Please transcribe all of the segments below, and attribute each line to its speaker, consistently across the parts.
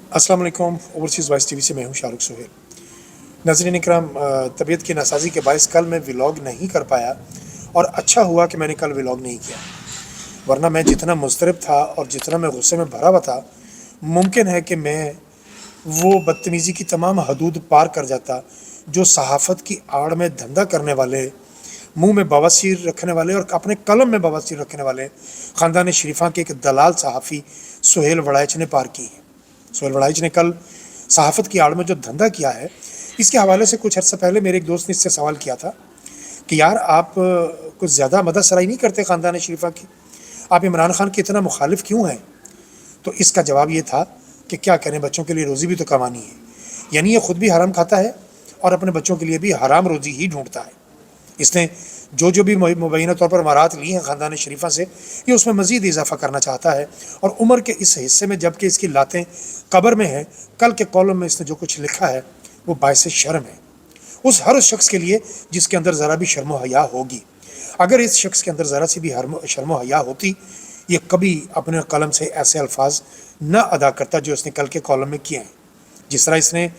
Speaker 1: अस्सलाम वालेकुम। Overseas voice TV से मैं हूं शाहरुख सुहेल। नाज़रीन इकराम, तबीयत की नासाजी के बायस कल मैं व्लॉग नहीं कर पाया और अच्छा हुआ कि मैंने कल व्लॉग नहीं किया, वरना मैं जितना मुज़तरब था और जितना मैं गुस्से में भरा हुआ था, मुमकिन है कि मैं वो बदतमीज़ी की तमाम हदूद पार कर जाता जो सहाफ़त की आड़ में धंधा करने वाले, मुंह में बवासीर रखने वाले और अपने कलम में बवासीर रखने वाले ख़ानदान शरीफा के एक दलाल सहाफ़ी सुहेल वड़ाइच ने पार की है। सुहेल वड़ाइच ने कल सहाफ़त की आड़ में जो धंधा किया है, इसके हवाले से कुछ अर्सा पहले मेरे एक दोस्त ने इससे सवाल किया था कि यार आप कुछ ज़्यादा मददसराई नहीं करते ख़ानदान शरीफा की, आप इमरान खान के इतना मुखालिफ क्यों हैं? तो इसका जवाब ये था कि क्या करें, बच्चों के लिए रोज़ी भी तो कमानी है। यानी ये ख़ुद भी हराम खाता है और अपने बच्चों के लिए भी हराम रोज़ी ही ढूंढता है। इसने जो भी मुबैना तौर पर मराहत ली हैं ख़ानदान शरीफा से, ये उसमें मज़ीद इजाफ़ा करना चाहता है। और उम्र के इस हिस्से में जबकि इसकी लातें कब्र में हैं, कल के कॉलम में इसने जो कुछ लिखा है वो बायस शर्म है उस हर शख्स के लिए जिसके अंदर ज़रा भी शर्म हया होगी। अगर इस शख्स के अंदर ज़रा सी भी शर्म हया होती, ये कभी अपने कलम से ऐसे अल्फाज न अदा करता जो इसने कल के कॉलम में किए हैं। जिस तरह इसने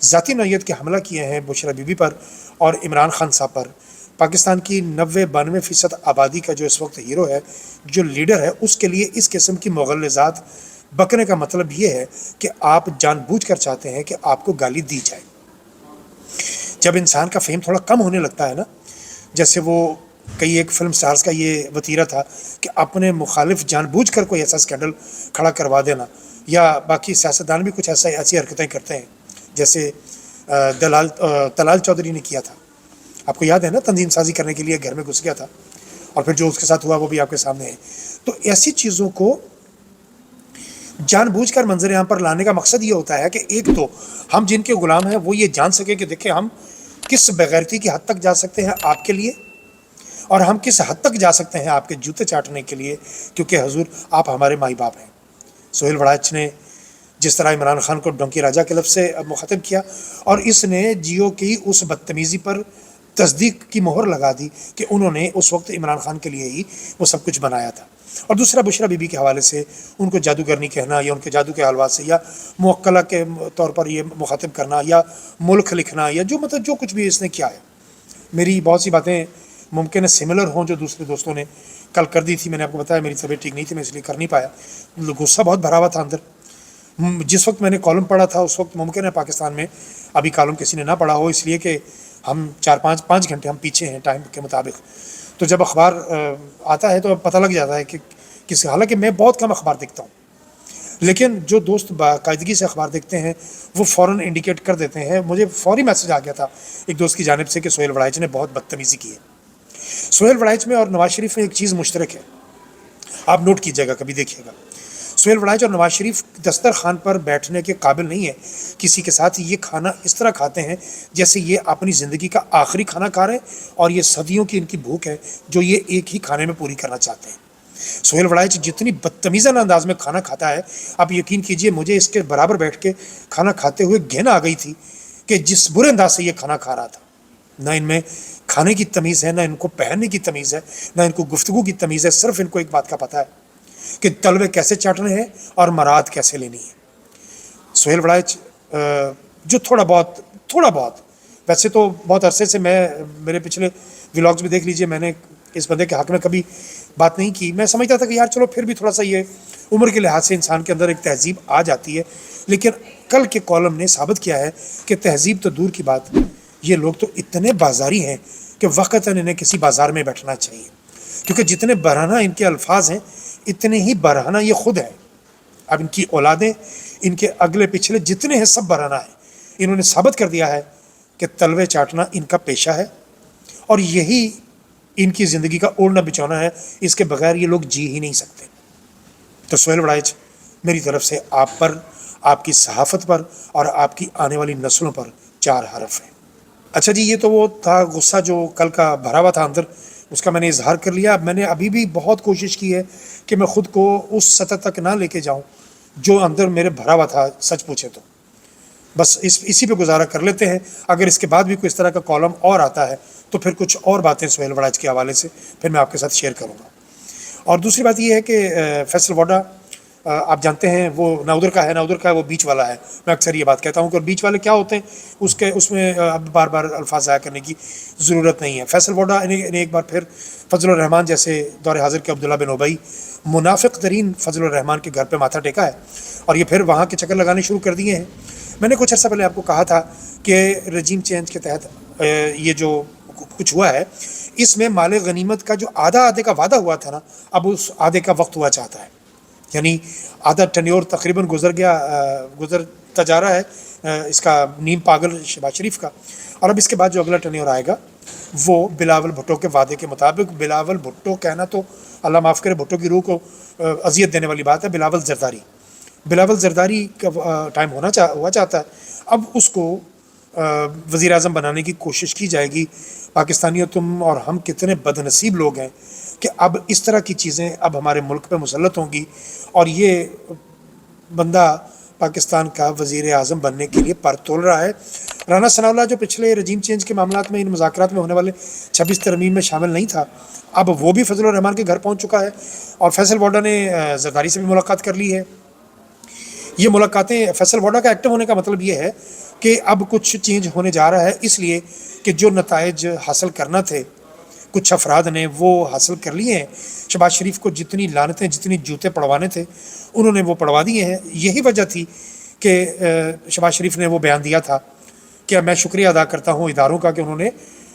Speaker 1: ज़ाती नौयत के हमला किए हैं बुशरा बीबी पर और इमरान खान साहब पर, पाकिस्तान की 90-92% आबादी का जो इस वक्त हीरो है, जो लीडर है, उसके लिए इस किस्म की मुग़ल्लज़ात बकने का मतलब ये है कि आप जानबूझकर चाहते हैं कि आपको गाली दी जाए। जब इंसान का फेम थोड़ा कम होने लगता है ना, जैसे वो कई एक फिल्म स्टार्स का ये वतीरा था कि अपने मुखालिफ जानबूझकर कोई ऐसा स्कैंडल खड़ा करवा देना, या बाकी सियासतदान भी कुछ ऐसी हरकतें करते हैं जैसे तलाल चौधरी ने किया था। आपको याद है ना, तंजीम साजी करने के लिए घर में घुस गया था और फिर जो उसके साथ हुआ वो भी आपके सामने है। तो ऐसी चीज़ों को जानबूझकर मंजर यहाँ पर लाने का मकसद ये होता है कि एक तो हम जिनके गुलाम हैं वो ये जान सके कि देखें हम किस बेगैरती की हद तक जा सकते हैं आपके लिए, और हम किस हद तक जा सकते हैं आपके जूते चाटने के लिए, क्योंकि हजूर आप हमारे माई बाप हैं। सुहेल वड़ाइच ने जिस तरह इमरान खान को डोंकी राजा के लफ्ज़ से मुखातिब किया और इसने जियो की उस बदतमीज़ी पर तस्दीक की मोहर लगा दी कि उन्होंने उस वक्त इमरान खान के लिए ही वो सब कुछ बनाया था। और दूसरा बुशरा बीबी के हवाले से उनको जादूगरनी कहना या उनके जादू के हलवा से या मुवक्कला के तौर पर ये मुखातिब करना या मुल्क लिखना या जो मतलब जो कुछ भी इसने किया है, मेरी बहुत सी बातें मुमकिन है सिमिलर हों जो दूसरे दोस्तों ने कल कर दी थी। मैंने आपको बताया मेरी तबीयत ठीक नहीं थी, मैं इसलिए कर नहीं पाया, गुस्सा बहुत भरा हुआ था अंदर। जिस वक्त मैंने कॉलम पढ़ा था उस वक्त मुमकिन है पाकिस्तान में अभी कॉलम किसी ने ना पढ़ा हो, इसलिए कि हम 4-5 घंटे हम पीछे हैं टाइम के मुताबिक। तो जब अखबार आता है तो पता लग जाता है कि किस, हालांकि मैं बहुत कम अखबार देखता हूँ, लेकिन जो दोस्त बाकायदगी से अखबार देखते हैं वो फ़ौरन इंडिकेट कर देते हैं। मुझे फौरी मैसेज आ गया था एक दोस्त की जानिब से कि सुहेल वड़ाइच ने बहुत बदतमीज़ी की है। सुहेल वड़ाइच में और नवाज शरीफ में एक चीज़ मुश्तरक है, आप नोट कीजिएगा, कभी देखिएगा। सुहेल वड़ाइच और नवाज शरीफ दस्तरखान पर बैठने के काबिल नहीं है किसी के साथ। ये खाना इस तरह खाते हैं जैसे ये अपनी ज़िंदगी का आखिरी खाना खा रहे हैं और ये सदियों की इनकी भूख है जो ये एक ही खाने में पूरी करना चाहते हैं। सुहेल वड़ाइच जितनी बदतमीज़ाना अंदाज में खाना खाता है, आप यकीन कीजिए मुझे इसके बराबर बैठ के खाना खाते हुए घिन आ गई थी कि जिस बुरे अंदाज से ये खाना खा रहा था। ना इनमें खाने की तमीज़ है, ना इनको पहनने की तमीज़ है, ना इनको गुफ्तगू की तमीज़ है। सिर्फ इनको एक बात का पता है कि तलवे कैसे चाटने हैं और मराद कैसे लेनी है। सुहेल वड़ाइच जो थोड़ा बहुत वैसे तो बहुत अरसे से मेरे पिछले व्लॉग्स भी देख लीजिए, मैंने इस बंदे के हक़ में कभी बात नहीं की। मैं समझता था कि यार चलो फिर भी थोड़ा सा ये उम्र के लिहाज से इंसान के अंदर एक तहज़ीब आ जाती है, लेकिन कल के कॉलम ने साबित किया है कि तहज़ीब तो दूर की बात, ये लोग तो इतने बाजारी हैं कि वक़्तन इन्हें किसी बाज़ार में बैठना चाहिए, क्योंकि जितने बरहना इनके अल्फाज हैं इतने ही बरहना ये खुद है। अब इनकी औलादें, इनके अगले पिछले जितने हैं सब बरहना है। इन्होंने साबित कर दिया है कि तलवे चाटना इनका पेशा है और यही इनकी ज़िंदगी का ओढ़ना बिछौना है, इसके बगैर ये लोग जी ही नहीं सकते। तो सुहेल वड़ाइच मेरी तरफ से आप पर, आपकी सहाफ़त पर और आपकी आने वाली नस्लों पर 4 हरफ है। अच्छा जी, ये तो वो था गुस्सा जो कल का भरा हुआ था अंदर, उसका मैंने इजहार कर लिया। मैंने अभी भी बहुत कोशिश की है कि मैं ख़ुद को उस सतह तक ना लेके जाऊं जो अंदर मेरे भरा हुआ था। सच पूछे तो बस इसी पे गुजारा कर लेते हैं। अगर इसके बाद भी कोई इस तरह का कॉलम और आता है तो फिर कुछ और बातें सुहेल वड़ाइच के हवाले से फिर मैं आपके साथ शेयर करूँगा। और दूसरी बात यह है कि फैसल वाडा آپ جانتے ہیں وہ نہ ادھر کا ہے وہ بیچ والا ہے. میں اکثر یہ بات کہتا ہوں کہ بیچ والے کیا ہوتے ہیں اس میں اب بار بار الفاظ ضائع کرنے کی ضرورت نہیں ہے. فیصل ووڈا نے ایک بار پھر فضل الرحمان جیسے دور حاضر کے عبداللہ بن ابئی منافق ترین فضل الرحمان کے گھر پہ ماتھا ٹیکا ہے اور یہ پھر وہاں کے چکر لگانے شروع کر دیے ہیں. میں نے کچھ عرصہ پہلے آپ کو کہا تھا کہ رجیم چینج کے تحت یہ جو کچھ ہوا ہے اس میں مال غنیمت کا جو آدھے کا وعدہ ہوا تھا نا اب اس آدھے کا وقت ہوا چاہتا ہے. یعنی آدھا ٹنیور تقریباً گزرتا جا رہا ہے اس کا نیم پاگل شہباز شریف کا. اور اب اس کے بعد جو اگلا ٹنیور آئے گا وہ بلاول بھٹو کے وعدے کے مطابق. بلاول بھٹو کہنا تو اللہ معاف کرے بھٹو کی روح کو اذیت دینے والی بات ہے. بلاول زرداری کا ٹائم ہوا چاہتا ہے. اب اس کو وزیر اعظم بنانے کی کوشش کی جائے گی. پاکستانیوں تم اور ہم کتنے بد نصیب لوگ ہیں کہ اب اس طرح کی چیزیں اب ہمارے ملک پہ مسلط ہوں گی اور یہ بندہ پاکستان کا وزیر اعظم بننے کے لیے پر تول رہا ہے. رانا ثناء اللہ جو پچھلے رجیم چینج کے معاملات میں ان مذاکرات میں ہونے والے 26 ترمیم میں شامل نہیں تھا اب وہ بھی فضل الرحمان کے گھر پہنچ چکا ہے. اور فیصل ووڈا نے زرداری سے بھی ملاقات کر لی ہے. یہ ملاقاتیں فیصل ووڈا کا ایکٹیو ہونے کا مطلب یہ ہے کہ اب کچھ چینج ہونے جا رہا ہے اس لیے کہ جو نتائج حاصل کرنا تھے کچھ افراد نے وہ حاصل کر لیے ہیں. شہباز شریف کو جتنی لعنتیں جتنی جوتے پڑوانے تھے انہوں نے وہ پڑوا دیے ہیں. یہی وجہ تھی کہ شہباز شریف نے وہ بیان دیا تھا کہ میں شکریہ ادا کرتا ہوں اداروں کا کہ انہوں نے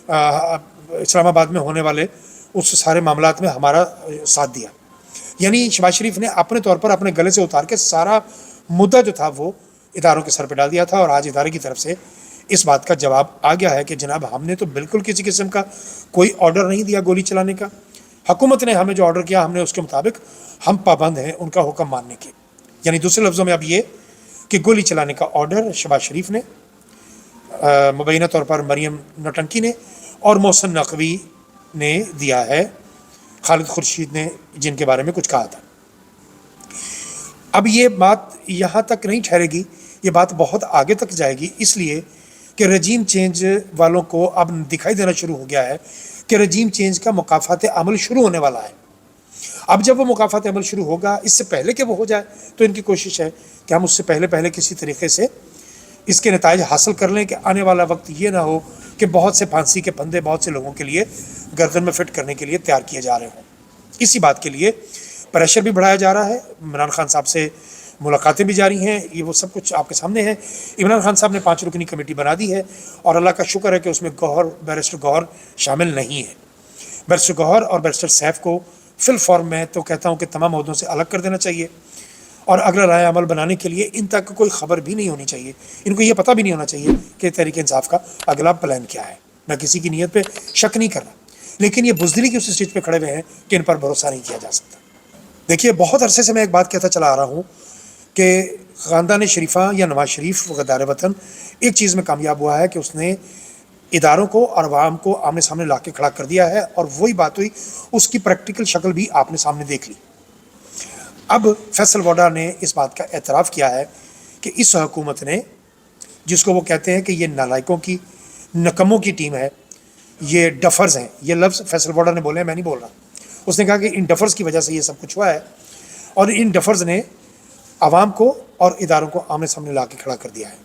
Speaker 1: اسلام آباد میں ہونے والے اس سارے معاملات میں ہمارا ساتھ دیا. یعنی شہباز شریف نے اپنے طور پر اپنے گلے سے اتار کے سارا مدعا جو تھا وہ اداروں کے سر پہ ڈال دیا تھا. اور آج ادارے کی طرف سے اس بات کا جواب آ گیا ہے کہ جناب ہم نے تو بالکل کسی قسم کا کوئی آرڈر نہیں دیا گولی چلانے کا. حکومت نے ہمیں جو آرڈر کیا ہم نے اس کے مطابق ہم پابند ہیں ان کا حکم ماننے کے. یعنی دوسرے لفظوں میں اب یہ کہ گولی چلانے کا آرڈر شہباز شریف نے مبینہ طور پر مریم نوٹنکی نے اور محسن نقوی نے دیا ہے. خالد خورشید نے جن کے بارے میں کچھ کہا تھا. اب یہ بات یہاں تک نہیں ٹھہرے گی یہ بات بہت آگے تک جائے گی اس لیے کہ رجیم چینج والوں کو اب دکھائی دینا شروع ہو گیا ہے کہ رجیم چینج کا مکافات عمل شروع ہونے والا ہے. اب جب وہ مکافات عمل شروع ہوگا اس سے پہلے کہ وہ ہو جائے تو ان کی کوشش ہے کہ ہم اس سے پہلے کسی طریقے سے اس کے نتائج حاصل کر لیں کہ آنے والا وقت یہ نہ ہو کہ بہت سے پھانسی کے پھندے بہت سے لوگوں کے لیے گردن میں فٹ کرنے کے لیے تیار کیے جا رہے ہوں. اسی بات کے لیے پریشر بھی بڑھایا جا رہا ہے. عمران خان صاحب سے ملاقاتیں بھی جاری ہیں. یہ وہ سب کچھ آپ کے سامنے ہے. عمران خان صاحب نے 5 رکنی کمیٹی بنا دی ہے اور اللہ کا شکر ہے کہ اس میں بیرسٹر گوہر شامل نہیں ہے. بیرسٹر گوہر اور بیرسٹر سیف کو فل فارم میں تو کہتا ہوں کہ تمام عہدوں سے الگ کر دینا چاہیے اور اگلا رائے عمل بنانے کے لیے ان تک کوئی خبر بھی نہیں ہونی چاہیے. ان کو یہ پتہ بھی نہیں ہونا چاہیے کہ تحریک انصاف کا اگلا پلان کیا ہے. میں کسی کی نیت پہ شک نہیں کر رہا لیکن یہ بزدلی کی اس اسٹیج پہ کھڑے ہوئے ہیں کہ ان پر بھروسہ نہیں کیا جا سکتا. دیکھیے بہت عرصے سے میں ایک بات کہتا چلا آ رہا ہوں کہ خاندان شریفہ یا نواز شریف غدار وطن ایک چیز میں کامیاب ہوا ہے کہ اس نے اداروں کو اور عوام کو آمنے سامنے لا کے کھڑا کر دیا ہے اور وہی بات ہوئی اس کی پریکٹیکل شکل بھی آپ نے سامنے دیکھ لی. اب فیصل ووڈا نے اس بات کا اعتراف کیا ہے کہ اس حکومت نے جس کو وہ کہتے ہیں کہ یہ نالائکوں کی نکموں کی ٹیم ہے یہ ڈفرز ہیں. یہ لفظ فیصل ووڈا نے بولے ہیں میں نہیں بول رہا. اس نے کہا کہ ان ڈفرز کی وجہ سے یہ سب کچھ ہوا ہے اور ان ڈفرز نے عوام کو اور اداروں کو آمنے سامنے لا کے کھڑا کر دیا ہے.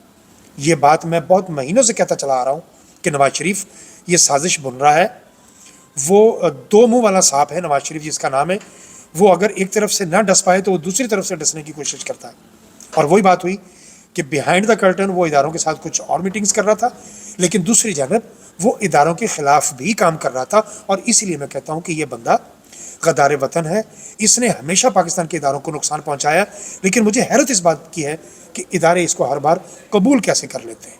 Speaker 1: یہ بات میں بہت مہینوں سے کہتا چلا آ رہا ہوں کہ نواز شریف یہ سازش بن رہا ہے. وہ 2 منہ والا سانپ ہے نواز شریف جس کا نام ہے. وہ اگر ایک طرف سے نہ ڈس پائے تو وہ دوسری طرف سے ڈسنے کی کوشش کرتا ہے. اور وہی بات ہوئی کہ بیہائنڈ دا کرٹن وہ اداروں کے ساتھ کچھ اور میٹنگز کر رہا تھا لیکن دوسری جانب وہ اداروں کے خلاف بھی کام کر رہا تھا. اور اسی لیے میں کہتا ہوں کہ یہ بندہ غدار وطن ہے. اس نے ہمیشہ پاکستان کے اداروں کو نقصان پہنچایا لیکن مجھے حیرت اس بات کی ہے کہ ادارے اس کو ہر بار قبول کیسے کر لیتے ہیں.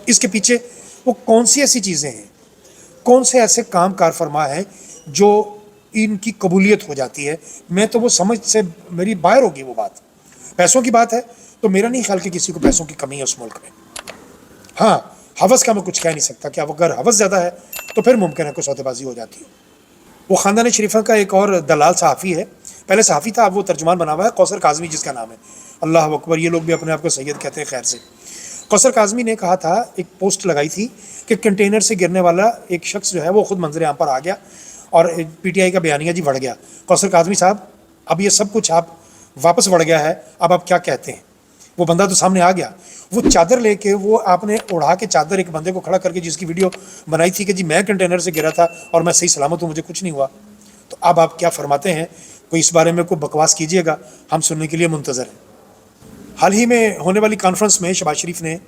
Speaker 1: اس کے پیچھے وہ کون سی ایسی چیزیں ہیں کون سے ایسے کام کار فرما ہیں جو ان کی قبولیت ہو جاتی ہے. میں تو وہ سمجھ سے میری باہر ہوگی. وہ بات پیسوں کی بات ہے تو میرا نہیں خیال کہ کسی کو پیسوں کی کمی ہے اس ملک میں. ہاں حوث کا میں کچھ کہہ نہیں سکتا کہ اگر حوث زیادہ ہے تو پھر ممکن ہے کوئی سودے بازی ہو جاتی ہے. وہ خاندان شریفہ کا ایک اور دلال صحافی ہے. پہلے صحافی تھا اب وہ ترجمان بنا ہوا ہے کوثر کاظمی جس کا نام ہے. اللہ اکبر. یہ لوگ بھی اپنے آپ کو سید کہتے ہیں. خیر سے کوثر کاظمی نے کہا تھا ایک پوسٹ لگائی تھی کہ کنٹینر سے گرنے والا ایک شخص جو ہے وہ خود منظر عام پر آ گیا اور پی ٹی آئی کا بیانیہ جی بڑھ گیا. کوثر کاظمی صاحب اب یہ سب کچھ آپ वापस बढ़ गया है, अब आप क्या कहते हैं? वो बंदा तो सामने आ गया, वो चादर लेके, वो आपने उड़ा के चादर एक बंदे को खड़ा करके जिसकी वीडियो बनाई थी कि जी मैं कंटेनर से गिरा था और मैं सही सलामत हूँ, मुझे कुछ नहीं हुआ, तो अब आप क्या फरमाते हैं? कोई इस बारे में कोई बकवास कीजिएगा, हम सुनने के लिए मुंतज़र हैं। हाल ही में होने वाली कॉन्फ्रेंस में शहबाज शरीफ ने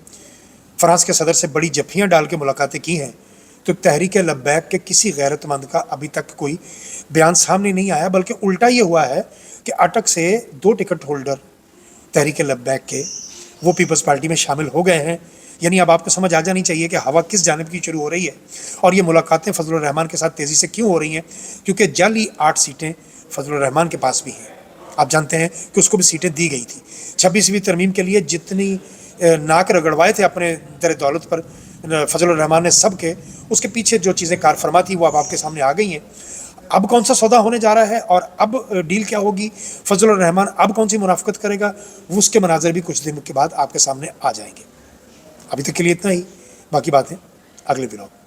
Speaker 1: फ्रांस के सदर से बड़ी जफ्फियाँ डाल के मुलाकातें की हैं, तो तहरीक लब्बैक के किसी गैरतमंद का अभी तक कोई बयान सामने नहीं आया, बल्कि उल्टा ये हुआ है कि अटक से 2 टिकट होल्डर तहरीक लब्बैक के वो पीपल्स पार्टी में शामिल हो गए हैं। यानी अब आपको समझ आ जानी चाहिए कि हवा किस जानिब की शुरू हो रही है, और ये मुलाकातें फजलुर रहमान के साथ तेज़ी से क्यों हो रही हैं, क्योंकि जाली 8 सीटें फजलुर रहमान के पास भी हैं। आप जानते हैं कि उसको भी सीटें दी गई थी। 26वीं तरमीम के लिए जितनी नाक रगड़वाए थे अपने दर दौलत पर फजलुर रहमान ने सब के, उसके पीछे जो चीज़ें कार फरमा थी वो अब आपके सामने आ गई हैं। अब कौन सा सौदा होने जा रहा है और अब डील क्या होगी, फजलुर रहमान अब कौन सी मुनाफकत करेगा, वो उसके मनाजर भी कुछ दिन के बाद आपके सामने आ जाएंगे। अभी तक के लिए इतना ही, बाकी बातें अगले व्लॉग।